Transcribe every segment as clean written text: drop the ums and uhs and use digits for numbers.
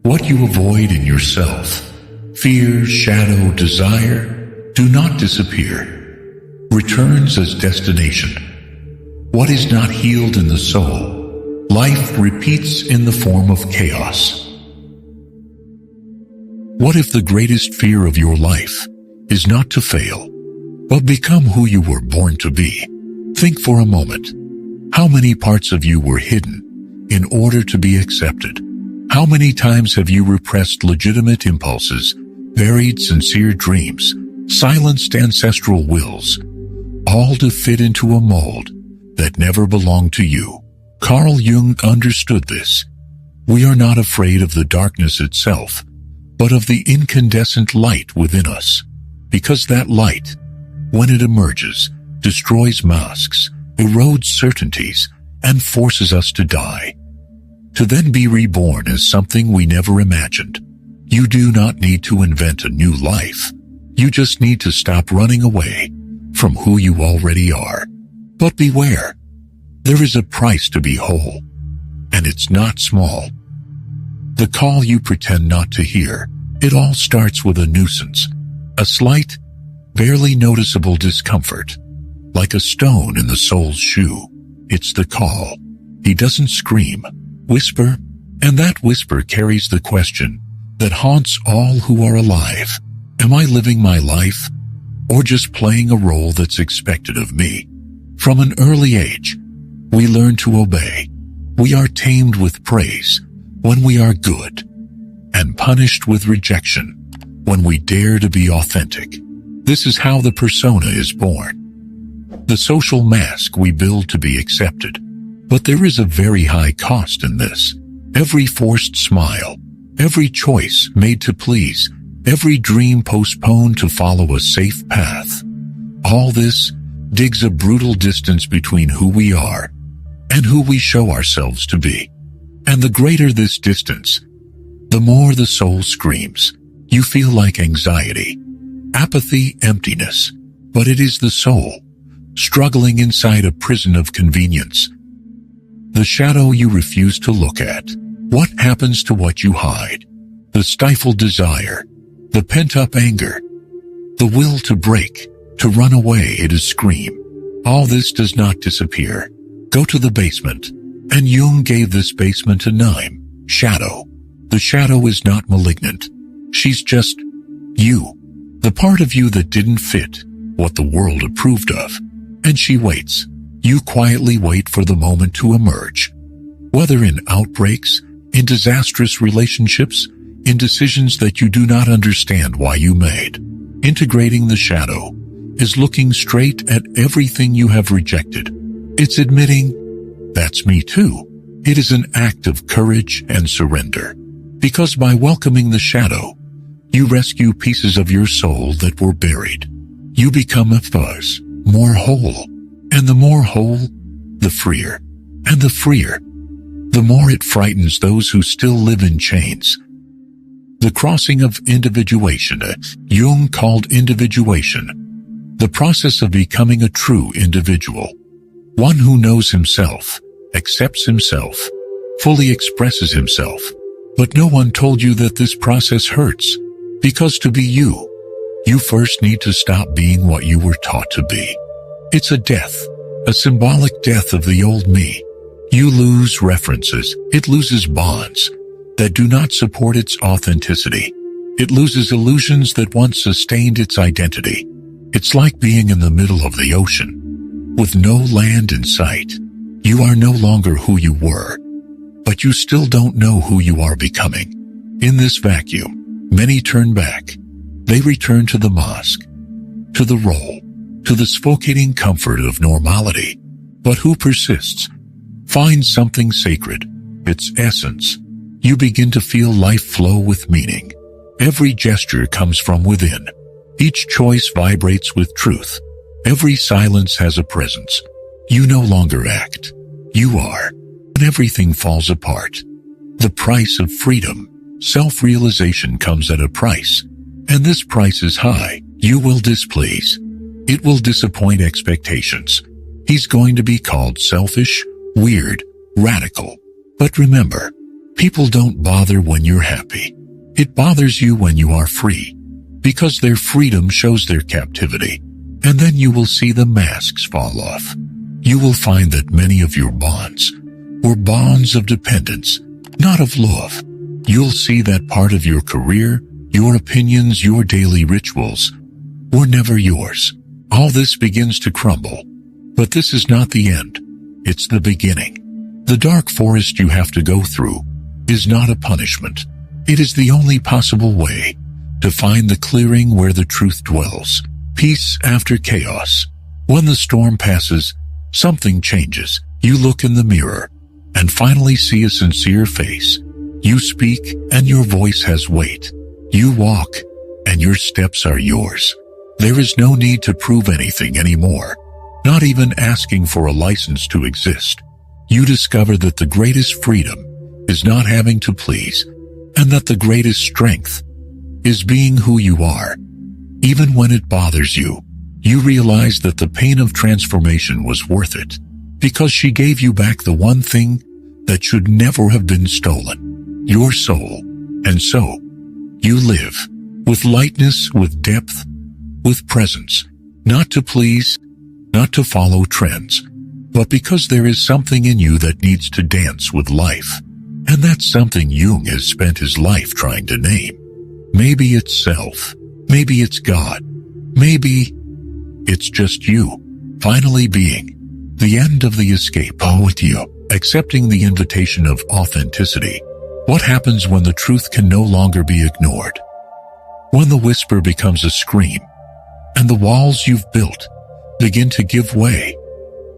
What you avoid in yourself, fear, shadow, desire, do not disappear, returns as destination. What is not healed in the soul, life repeats in the form of chaos. What if the greatest fear of your life is not to fail, but become who you were born to be? Think for a moment. How many parts of you were hidden in order to be accepted? How many times have you repressed legitimate impulses, buried sincere dreams, silenced ancestral wills, all to fit into a mold that never belonged to you? Carl Jung understood this. We are not afraid of the darkness itself, but of the incandescent light within us, because that light, when it emerges, destroys masks, erodes certainties, and forces us to die, to then be reborn as something we never imagined. You do not need to invent a new life. You just need to stop running away from who you already are. But beware, there is a price to be whole, and it's not small. The call you pretend not to hear. It all starts with a nuisance, a slight, barely noticeable discomfort, like a stone in the soul's shoe. It's the call. He doesn't scream, whisper, and that whisper carries the question that haunts all who are alive. Am I living my life, or just playing a role that's expected of me? From an early age, we learn to obey. We are tamed with praise when we are good, and punished with rejection when we dare to be authentic. This is how the persona is born, the social mask we build to be accepted. But there is a very high cost in this. Every forced smile, every choice made to please, every dream postponed to follow a safe path, all this digs a brutal distance between who we are and who we show ourselves to be. And the greater this distance, the more the soul screams. You feel like anxiety, apathy, emptiness, but it is the soul, struggling inside a prison of convenience. The shadow you refuse to look at. What happens to what you hide? The stifled desire, the pent-up anger, the will to break, to run away, it is scream. All this does not disappear. Go to the basement. And Jung gave this basement a name, shadow. The shadow is not malignant. She's just you, the part of you that didn't fit what the world approved of. And she waits. You quietly wait for the moment to emerge. Whether in outbreaks, in disastrous relationships, in decisions that you do not understand why you made. Integrating the shadow is looking straight at everything you have rejected. It's admitting, that's me too. It is an act of courage and surrender. Because by welcoming the shadow, you rescue pieces of your soul that were buried. You become a fuzz, more whole. And the more whole, the freer. And the freer, the more it frightens those who still live in chains. The crossing of individuation, Jung called individuation, the process of becoming a true individual. One who knows himself, accepts himself, fully expresses himself. But no one told you that this process hurts, because to be you, you first need to stop being what you were taught to be. It's a death, a symbolic death of the old me. You lose references, it loses bonds that do not support its authenticity. It loses illusions that once sustained its identity. It's like being in the middle of the ocean, with no land in sight. You are no longer who you were, but you still don't know who you are becoming. In this vacuum, many turn back. They return to the mosque, to the role, to the suffocating comfort of normality. But who persists? Finds something sacred, its essence. You begin to feel life flow with meaning. Every gesture comes from within. Each choice vibrates with truth. Every silence has a presence. You no longer act. You are. And everything falls apart. The price of freedom. Self-realization comes at a price. And this price is high. You will displease. It will disappoint expectations. He's going to be called selfish, weird, radical. But remember, People don't bother when you're happy. It bothers you when you are free, because their freedom shows their captivity. And then you will see the masks fall off. You will find that many of your bonds were bonds of dependence, not of love. You'll see that part of your career, your opinions, your daily rituals were never yours. All this begins to crumble. But this is not the end. It's the beginning. The dark forest you have to go through is not a punishment. It is the only possible way to find the clearing where the truth dwells. Peace after chaos. When the storm passes, something changes. You look in the mirror and finally see a sincere face. You speak and your voice has weight. You walk and your steps are yours. There is no need to prove anything anymore, not even asking for a license to exist. You discover that the greatest freedom is not having to please, and that the greatest strength is being who you are. Even when it bothers you, you realize that the pain of transformation was worth it, because she gave you back the one thing that should never have been stolen, your soul. And so, you live with lightness, with depth, with presence, not to please, not to follow trends, but because there is something in you that needs to dance with life. And that's something Jung has spent his life trying to name. Maybe it's self, maybe it's God, maybe it's just you, finally being. The end of the escape. Oh, with you, accepting the invitation of authenticity. What happens when the truth can no longer be ignored? When the whisper becomes a scream, and the walls you've built begin to give way,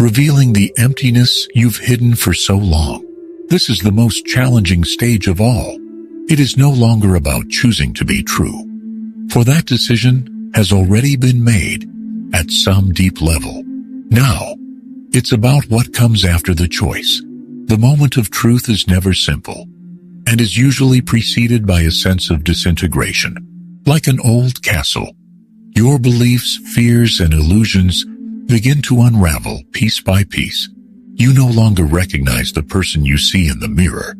revealing the emptiness you've hidden for so long. This is the most challenging stage of all. It is no longer about choosing to be true, for that decision has already been made at some deep level. Now, it's about what comes after the choice. The moment of truth is never simple, and is usually preceded by a sense of disintegration. Like an old castle, your beliefs, fears, and illusions begin to unravel piece by piece. You no longer recognize the person you see in the mirror,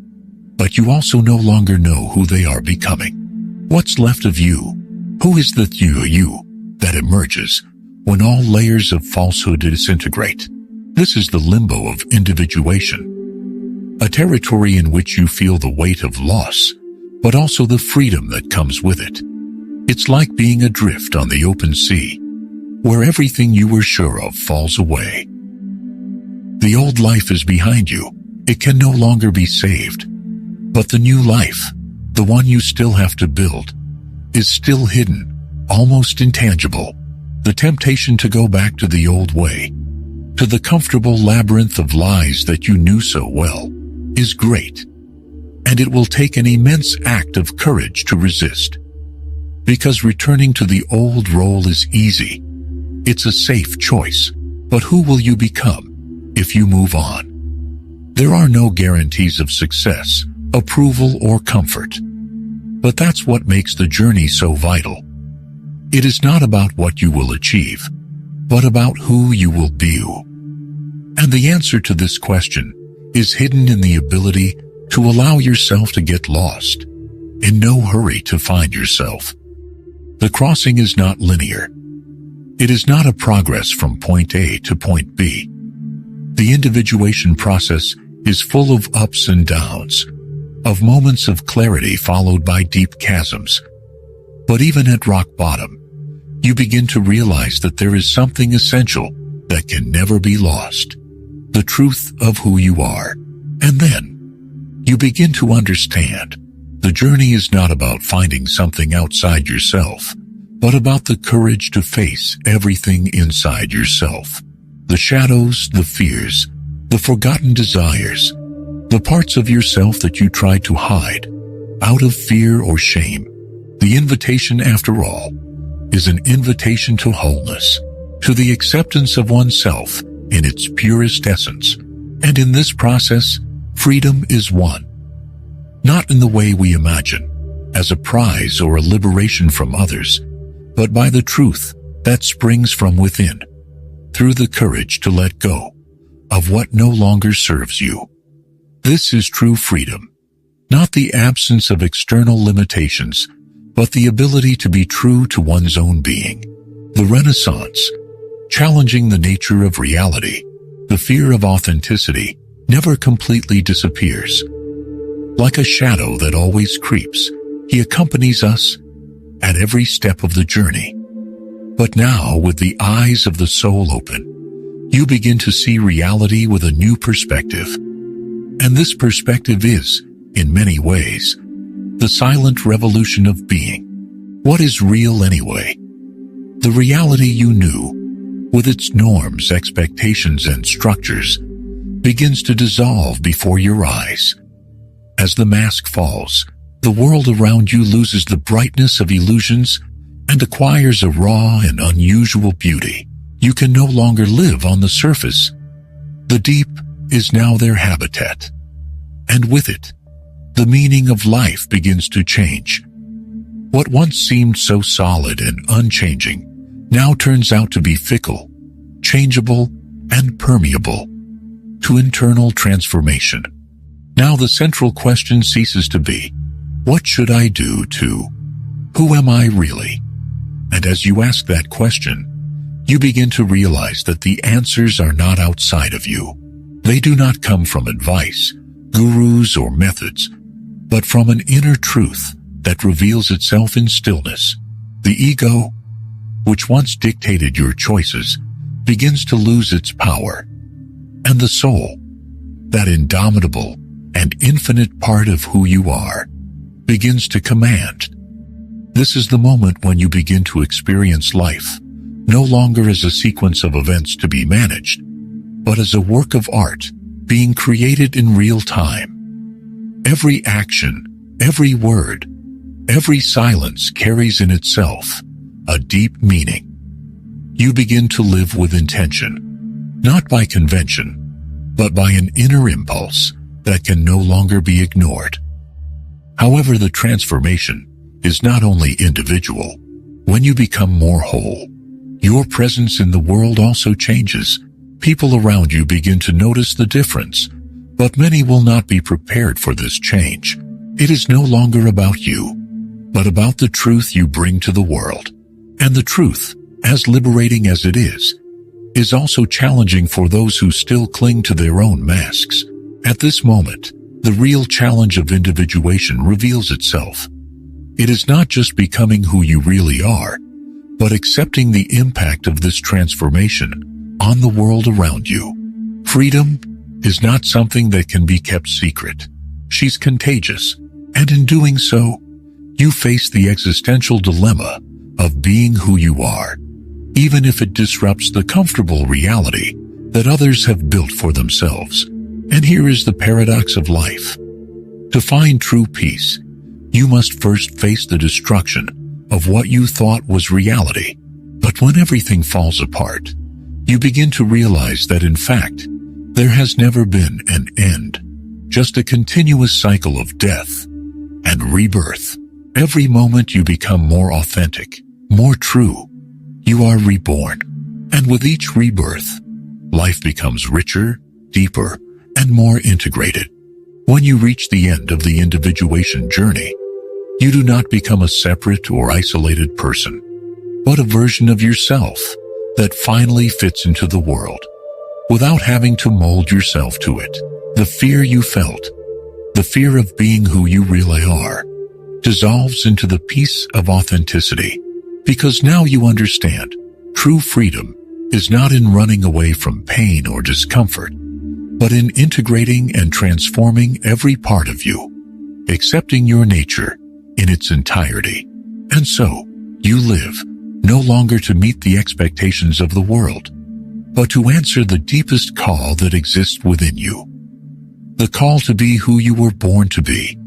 but you also no longer know who they are becoming. What's left of you? Who is the you that emerges when all layers of falsehood disintegrate? This is the limbo of individuation, a territory in which you feel the weight of loss, but also the freedom that comes with it. It's like being adrift on the open sea, where everything you were sure of falls away. The old life is behind you. It can no longer be saved. But the new life, the one you still have to build, is still hidden, almost intangible. The temptation to go back to the old way, to the comfortable labyrinth of lies that you knew so well, is great. And it will take an immense act of courage to resist. Because returning to the old role is easy. It's a safe choice. But who will you become if you move on? There are no guarantees of success, approval, or comfort. But that's what makes the journey so vital. It is not about what you will achieve, but about who you will be. And the answer to this question is hidden in the ability to allow yourself to get lost, in no hurry to find yourself. The crossing is not linear. It is not a progress from point A to point B. The individuation process is full of ups and downs, of moments of clarity followed by deep chasms. But even at rock bottom, you begin to realize that there is something essential that can never be lost, the truth of who you are. And then, you begin to understand. The journey is not about finding something outside yourself, but about the courage to face everything inside yourself. The shadows, the fears, the forgotten desires, the parts of yourself that you tried to hide out of fear or shame. The invitation, after all, is an invitation to wholeness, to the acceptance of oneself in its purest essence. And in this process, freedom is won. Not in the way we imagine, as a prize or a liberation from others, but by the truth that springs from within, through the courage to let go of what no longer serves you. This is true freedom, not the absence of external limitations, but the ability to be true to one's own being. The Renaissance, challenging the nature of reality, the fear of authenticity, never completely disappears. Like a shadow that always creeps, he accompanies us at every step of the journey. But now, with the eyes of the soul open, you begin to see reality with a new perspective. And this perspective is, in many ways, the silent revolution of being. What is real anyway? The reality you knew, with its norms, expectations, and structures, begins to dissolve before your eyes. As the mask falls, the world around you loses the brightness of illusions and acquires a raw and unusual beauty. You can no longer live on the surface. The deep is now their habitat. And with it, the meaning of life begins to change. What once seemed so solid and unchanging now turns out to be fickle, changeable, and permeable to internal transformation. Now the central question ceases to be, what should I do, to who am I really? And as you ask that question, you begin to realize that the answers are not outside of you. They do not come from advice, gurus, or methods, but from an inner truth that reveals itself in stillness. The ego, which once dictated your choices, begins to lose its power, and the soul, that indomitable and infinite part of who you are, begins to command. This is the moment when you begin to experience life, no longer as a sequence of events to be managed, but as a work of art being created in real time. Every action, every word, every silence carries in itself a deep meaning. You begin to live with intention, not by convention, but by an inner impulse that can no longer be ignored. However, the transformation is not only individual. When you become more whole, your presence in the world also changes. People around you begin to notice the difference, but many will not be prepared for this change. It is no longer about you, but about the truth you bring to the world. And the truth, as liberating as it is also challenging for those who still cling to their own masks. At this moment, the real challenge of individuation reveals itself. It is not just becoming who you really are, but accepting the impact of this transformation on the world around you. Freedom is not something that can be kept secret. She's contagious, and in doing so, you face the existential dilemma of being who you are, even if it disrupts the comfortable reality that others have built for themselves. And here is the paradox of life. To find true peace, you must first face the destruction of what you thought was reality. But when everything falls apart, you begin to realize that in fact, there has never been an end, just a continuous cycle of death and rebirth. Every moment you become more authentic, more true. You are reborn. And with each rebirth, life becomes richer, deeper, and more integrated. When you reach the end of the individuation journey, you do not become a separate or isolated person, but a version of yourself that finally fits into the world, without having to mold yourself to it. The fear you felt, the fear of being who you really are, dissolves into the peace of authenticity, because now you understand true freedom is not in running away from pain or discomfort, but in integrating and transforming every part of you, accepting your nature in its entirety. And so, you live, no longer to meet the expectations of the world, but to answer the deepest call that exists within you. The call to be who you were born to be.